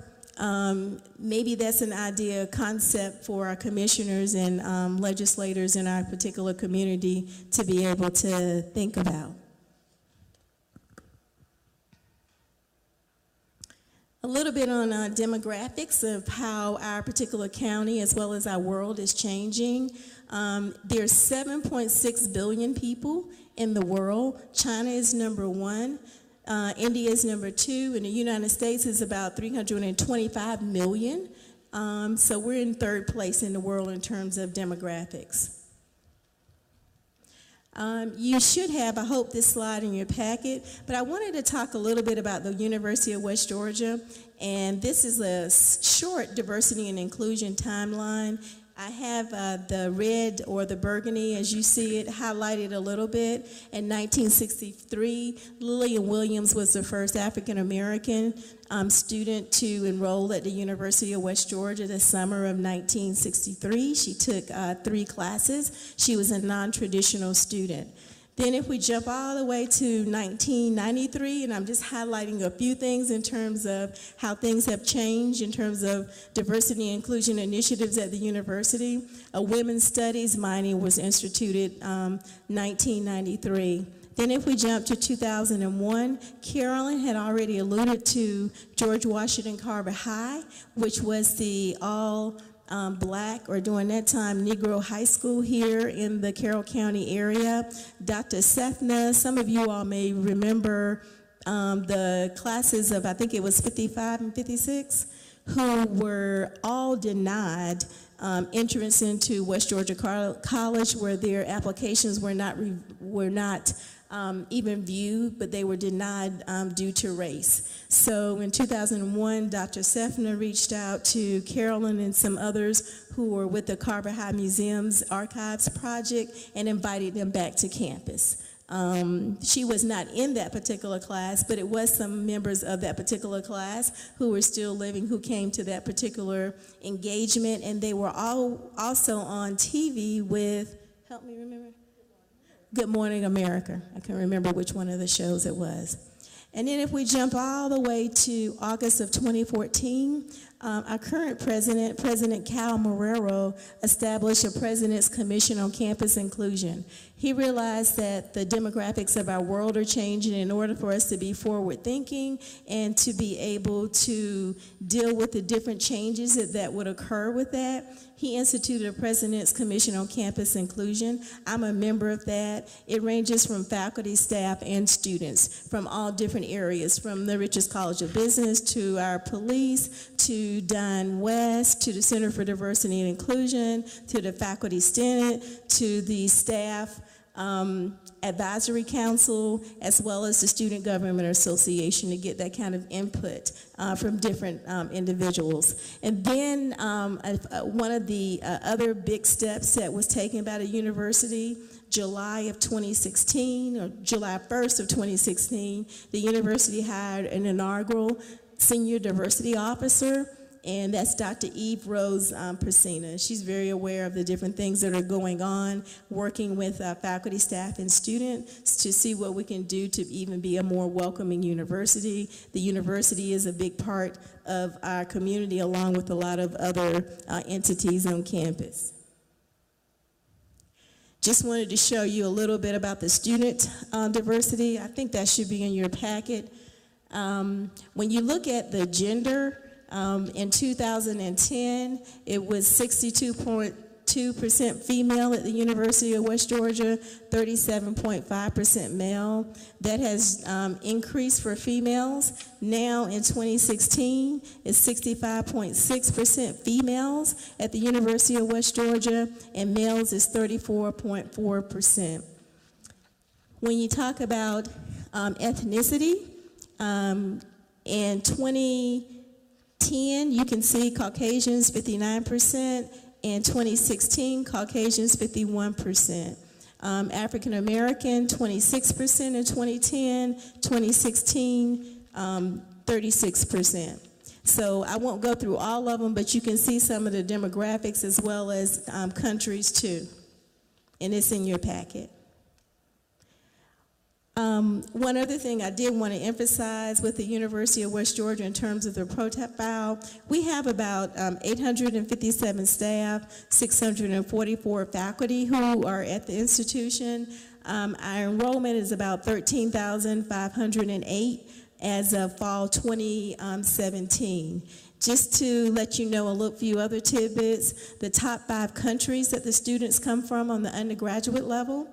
[SPEAKER 20] Maybe that's an idea, concept for our commissioners and legislators in our particular community to be able to think about. A little bit on demographics of how our particular county as well as our world is changing. There's 7.6 billion people in the world. China is number 1. India is number 2. And the United States is about 325 million. So we're in 3rd place in the world in terms of demographics. You should have, I hope, this slide in your packet, but I wanted to talk a little bit about the University of West Georgia, and this is a short diversity and inclusion timeline. I have the red or the burgundy, as you see it, highlighted a little bit. In 1963, Lillian Williams was the first African-American student to enroll at the University of West Georgia the summer of 1963. She took 3 classes. She was a non-traditional student. Then if we jump all the way to 1993, and I'm just highlighting a few things in terms of how things have changed in terms of diversity and inclusion initiatives at the university. A women's studies minor was instituted 1993. Then if we jump to 2001, Carolyn had already alluded to George Washington Carver High, which was the all black, or during that time, Negro high school here in the Carroll County area. Dr. Sethna, some of you all may remember the classes of, I think it was 55 and 56, who were all denied entrance into West Georgia College, where their applications were not even viewed, but they were denied due to race. So in 2001, Dr. Sethna reached out to Carolyn and some others who were with the Carver High Museum's Archives Project and invited them back to campus. She was not in that particular class, but it was some members of that particular class who were still living who came to that particular engagement, and they were all also on TV with, help me remember? Good Morning America. I can remember which one of the shows it was. And then if we jump all the way to August of 2014, our current president, President Cal Marrero, established a President's Commission on Campus Inclusion. He realized that the demographics of our world are changing. In order for us to be forward-thinking and to be able to deal with the different changes that would occur with that, he instituted a President's Commission on Campus Inclusion. I'm a member of that. It ranges from faculty, staff, and students from all different areas, from the Richards College of Business to our police, to Dunn West, to the Center for Diversity and Inclusion, to the Faculty Senate, to the Staff Advisory Council, as well as the Student Government Association, to get that kind of input from different individuals. And then one of the other big steps that was taken by the university, July of 2016, or July 1st of 2016, the university hired an inaugural Senior Diversity Officer, and that's Dr. Eve Rose Persina. She's very aware of the different things that are going on, working with faculty, staff, and students to see what we can do to even be a more welcoming university. The university is a big part of our community, along with a lot of other entities on campus. Just wanted to show you a little bit about the student diversity. I think that should be in your packet. When you look at the gender, in 2010, it was 62.2% female at the University of West Georgia, 37.5% male. That has increased for females. Now in 2016, it's 65.6% females at the University of West Georgia, and males is 34.4%. When you talk about ethnicity, in 2010, you can see Caucasians 59%. In 2016, Caucasians 51%. African American 26% in 2010, 2016, 36%. So I won't go through all of them, but you can see some of the demographics as well as countries too. And it's in your packet. One other thing I did want to emphasize with the University of West Georgia in terms of the profile, we have about 857 staff, 644 faculty who are at the institution. Our enrollment is about 13,508 as of fall 2017. Just to let you know a few other tidbits, the top 5 countries that the students come from on the undergraduate level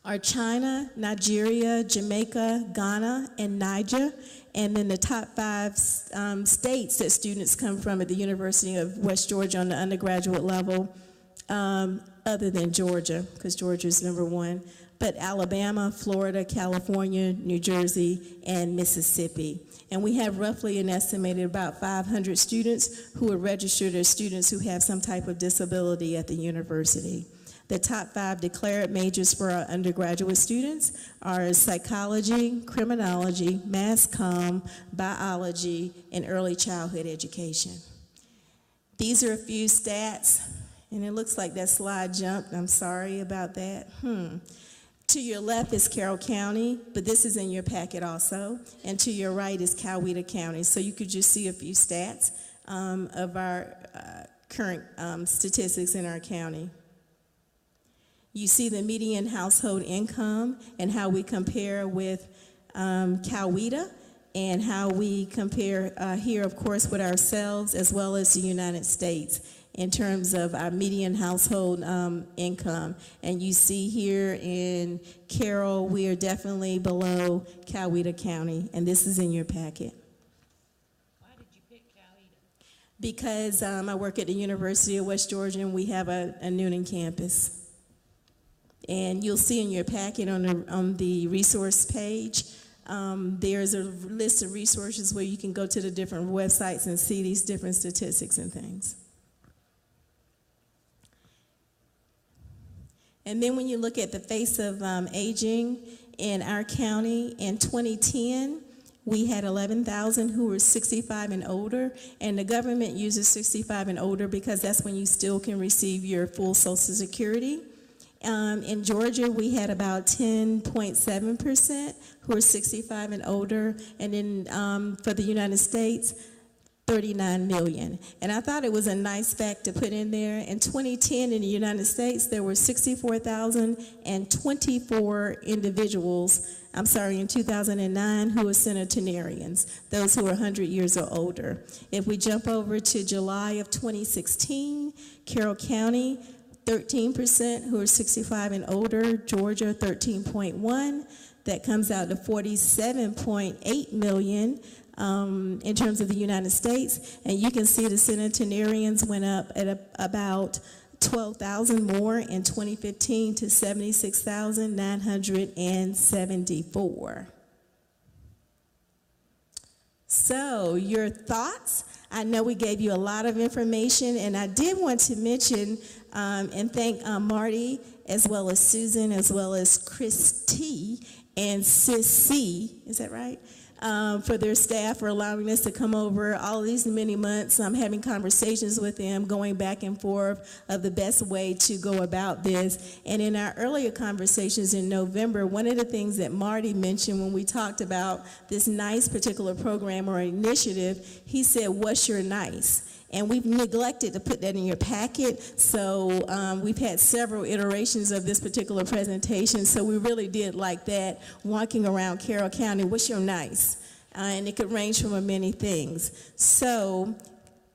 [SPEAKER 20] are China, Nigeria, Jamaica, Ghana, and Niger. And then the top 5 states that students come from at the University of West Georgia on the undergraduate level, other than Georgia, because Georgia is #1, but Alabama, Florida, California, New Jersey, and Mississippi. And we have roughly an estimated about 500 students who are registered as students who have some type of disability at the university. The top 5 declared majors for our undergraduate students are psychology, criminology, mass comm, biology, and early childhood education. These are a few stats, and it looks like that slide jumped. I'm sorry about that. To your left is Carroll County, but this is in your packet also. And to your right is Coweta County. So you could just see a few stats of our current statistics in our county. You see the median household income and how we compare with Coweta and how we compare here, of course, with ourselves as well as the United States in terms of our median household income. And you see here in Carroll, we are definitely below Coweta County, and this is in your packet.
[SPEAKER 12] Why did you pick Coweta?
[SPEAKER 20] Because I work at the University of West Georgia, and we have a Noonan campus. And you'll see in your packet on the resource page, there's a list of resources where you can go to the different websites and see these different statistics and things. And then when you look at the face of aging in our county, in 2010, we had 11,000 who were 65 and older, and the government uses 65 and older because that's when you still can receive your full Social Security. In Georgia, we had about 10.7% who are 65 and older, and then for the United States, 39 million. And I thought it was a nice fact to put in there. In 2010 in the United States, there were 64,024 individuals, in 2009, who were centenarians, those who are 100 years or older. If we jump over to July of 2016, Carroll County, 13% who are 65 and older, Georgia 13.1. That comes out to 47.8 million in terms of the United States. And you can see the centenarians went up at about 12,000 more in 2015 to 76,974. So your thoughts? I know we gave you a lot of information, and I did want to mention and thank Marty, as well as Susan, as well as Christy and Sissy, is that right? For their staff for allowing us to come over all these many months, having conversations with them, going back and forth of the best way to go about this. And in our earlier conversations in November, one of the things that Marty mentioned when we talked about this nice particular program or initiative, he said, "What's your nice?" And we've neglected to put that in your packet, so we've had several iterations of this particular presentation, so we really did like that, walking around Carroll County, what's your nice? And it could range from many things. So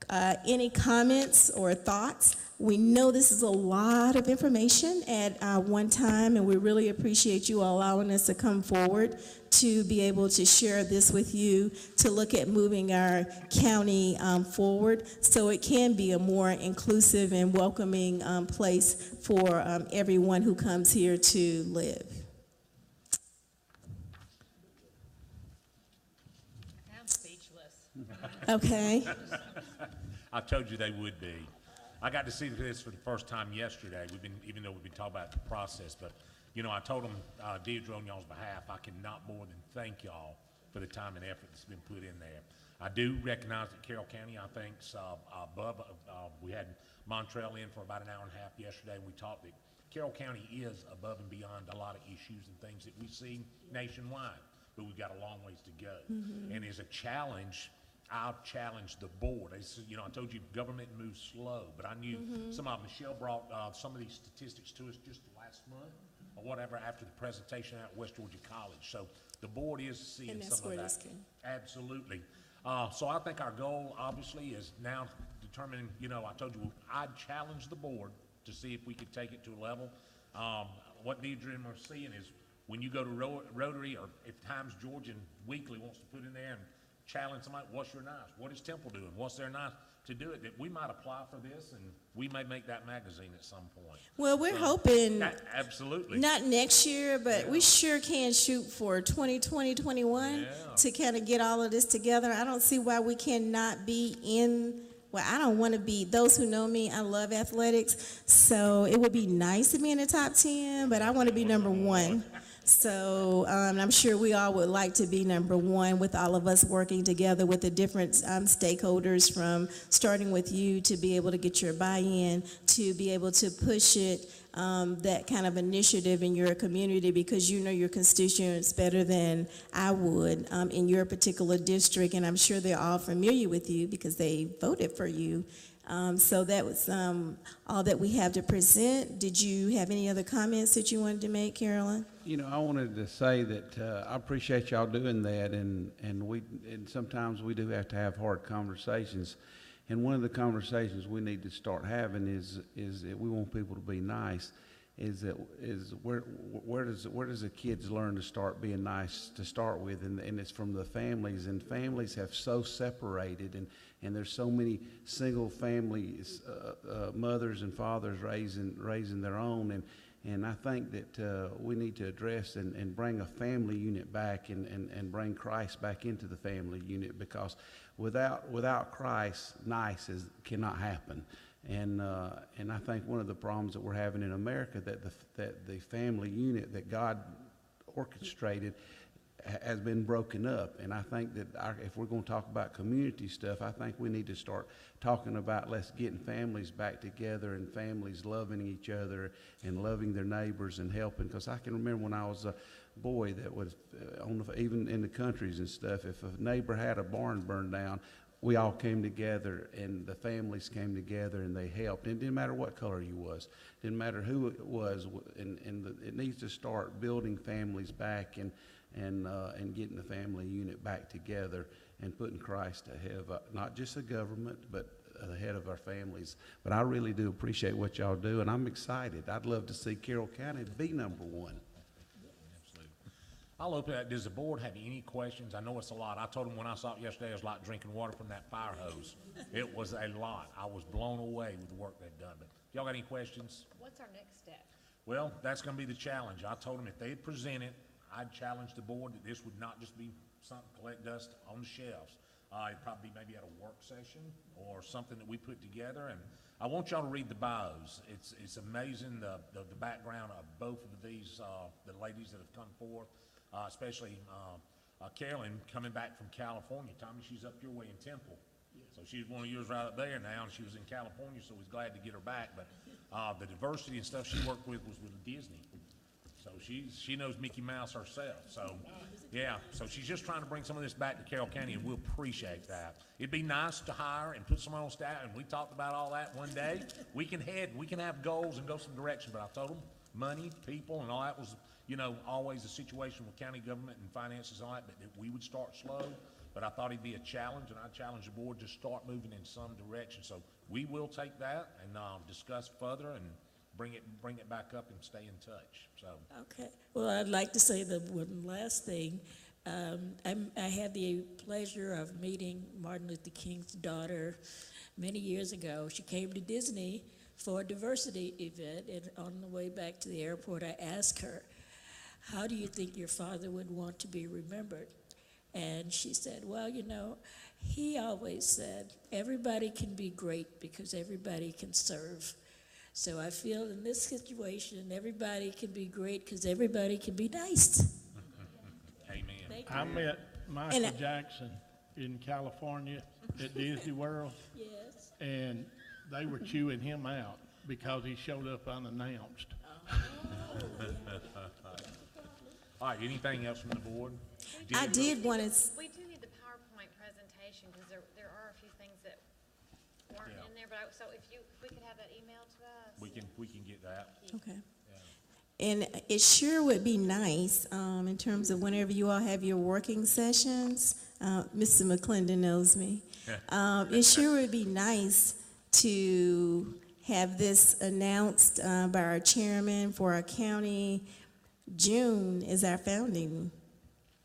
[SPEAKER 20] any comments or thoughts? We know this is a lot of information at one time, and we really appreciate you allowing us to come forward to be able to share this with you, to look at moving our county forward so it can be a more inclusive and welcoming place for everyone who comes here to live.
[SPEAKER 10] I'm speechless.
[SPEAKER 20] Okay.
[SPEAKER 4] I told you they would be. I got to see this for the first time yesterday. Even though we've been talking about the process, but you know, I told them, Deidre, on y'all's behalf, I cannot more than thank y'all for the time and effort that's been put in there. I do recognize that Carroll County, I think, above. We had Montreal in for about an hour and a half yesterday, and we talked that Carroll County is above and beyond a lot of issues and things that we see nationwide, but we've got a long ways to go. And as a challenge, I'll challenge the board. You know, I told you government moves slow, but I knew Michelle brought some of these statistics to us just last month or whatever after the presentation at West Georgia College. So the board is seeing some of that. Absolutely. So I think our goal obviously is now determining, you know, I told you I'd challenge the board to see if we could take it to a level. What Deidre and we're seeing is when you go to Rotary, or if Times Georgian Weekly wants to put in there and challenge somebody, what's your nice? What is Temple doing? What's their nice? To do it, that we might apply for this, and we may make that magazine at some point.
[SPEAKER 20] Well, we're hoping,
[SPEAKER 4] absolutely,
[SPEAKER 20] not next year, but we sure can shoot for 2020, 21 to kind of get all of this together. I don't see why we cannot be in. Well, I don't want to be, those who know me, I love athletics, so it would be nice to be in the top 10, but I want to be number 1. So I'm sure we all would like to be number 1, with all of us working together with the different stakeholders, from starting with you to be able to get your buy-in, to be able to push it that kind of initiative in your community, because you know your constituents better than I would in your particular district, and I'm sure they're all familiar with you because they voted for you. So that was all that we have to present. Did you have any other comments that you wanted to make, Carolyn?
[SPEAKER 19] You know, I wanted to say that I appreciate y'all doing that, and sometimes we do have to have hard conversations. And one of the conversations we need to start having is that we want people to be nice. Is where does the kids learn to start being nice to start with? And it's from the families, and families have so separated, and there's so many single families, mothers and fathers raising their own, and I think that we need to address and bring a family unit back and bring Christ back into the family unit, because without Christ, nice cannot happen. And I think one of the problems that we're having in America, that the family unit that God orchestrated has been broken up. And I think that if we're going to talk about community stuff, I think we need to start talking about let's getting families back together, and families loving each other and loving their neighbors and helping. Because I can remember when I was a boy that was even in the countries and stuff, if a neighbor had a barn burned down, we all came together, and the families came together, and they helped. And it didn't matter what color you was, didn't matter who it was, it needs to start building families back and getting the family unit back together and putting Christ ahead of not just the government, but ahead of our families. But I really do appreciate what y'all do, and I'm excited. I'd love to see Carroll County be #1.
[SPEAKER 4] I'll open that. Does the board have any questions? I know it's a lot. I told them when I saw it yesterday, it was like drinking water from that fire hose. It was a lot. I was blown away with the work they've done. But y'all got any questions?
[SPEAKER 2] What's our next step?
[SPEAKER 4] Well, that's going to be the challenge. I told them if they present it, I'd challenge the board that this would not just be something collect dust on the shelves. It'd probably be maybe at a work session or something that we put together. And I want y'all to read the bios. It's amazing the background of both of these, the ladies that have come forth. Especially Carolyn coming back from California. Tommy, she's up your way in Temple. So she's one of yours right up there now, and she was in California, so we're glad to get her back. But the diversity and stuff she worked with was with Disney. So she knows Mickey Mouse herself. So, yeah, so she's just trying to bring some of this back to Carroll County, and we'll appreciate that. It'd be nice to hire and put someone on staff, and we talked about all that one day. We can have goals and go some direction, but I told them money, people, and all that was, always a situation with county government and finances and all that, but that we would start slow. But I thought it'd be a challenge, and I challenge the board to start moving in some direction. So we will take that and discuss further and bring it back up and stay in touch. So.
[SPEAKER 12] Okay. Well, I'd like to say the one last thing. I had the pleasure of meeting Martin Luther King's daughter many years ago. She came to Disney for a diversity event, and on the way back to the airport, I asked her, how do you think your father would want to be remembered? And she said, well, he always said, everybody can be great because everybody can serve. So I feel in this situation, everybody can be great because everybody can be nice.
[SPEAKER 4] Amen.
[SPEAKER 3] I met Michael Jackson in California at Disney World.
[SPEAKER 12] Yes.
[SPEAKER 3] And they were chewing him out because he showed up unannounced.
[SPEAKER 4] All right, anything else from the board?
[SPEAKER 20] I did want to.
[SPEAKER 2] We do need the PowerPoint presentation because there are a few things that weren't in there. But so if we could have that emailed to us,
[SPEAKER 4] we can get that.
[SPEAKER 20] Okay. And it sure would be nice in terms of whenever you all have your working sessions. Mr. McClendon knows me. It sure would be nice to have this announced by our chairman for our county. June is our founding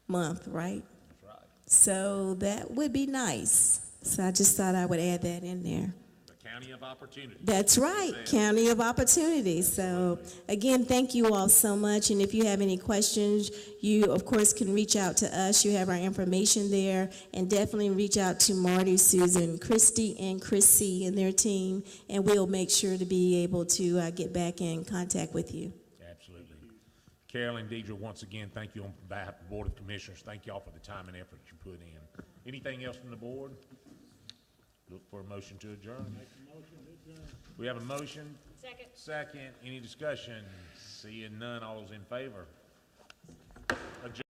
[SPEAKER 20] month, right?
[SPEAKER 4] That's right.
[SPEAKER 20] So that would be nice. So I just thought I would add that in there.
[SPEAKER 4] The County of Opportunity.
[SPEAKER 20] That's right, County of Opportunity. So again, thank you all so much. And if you have any questions, you of course can reach out to us. You have our information there, and definitely reach out to Marty, Susan, Christy, and Chrissy and their team, and we'll make sure to be able to get back in contact with you.
[SPEAKER 4] Absolutely. Carol and Deidre, once again, thank you on behalf of the Board of Commissioners. Thank you all for the time and effort you put in. Anything else from the board? Look for a motion to adjourn.
[SPEAKER 3] Make a motion to adjourn.
[SPEAKER 4] We have a motion.
[SPEAKER 8] Second.
[SPEAKER 4] Second. Any discussion? Seeing none, all those in favor? Adjourn.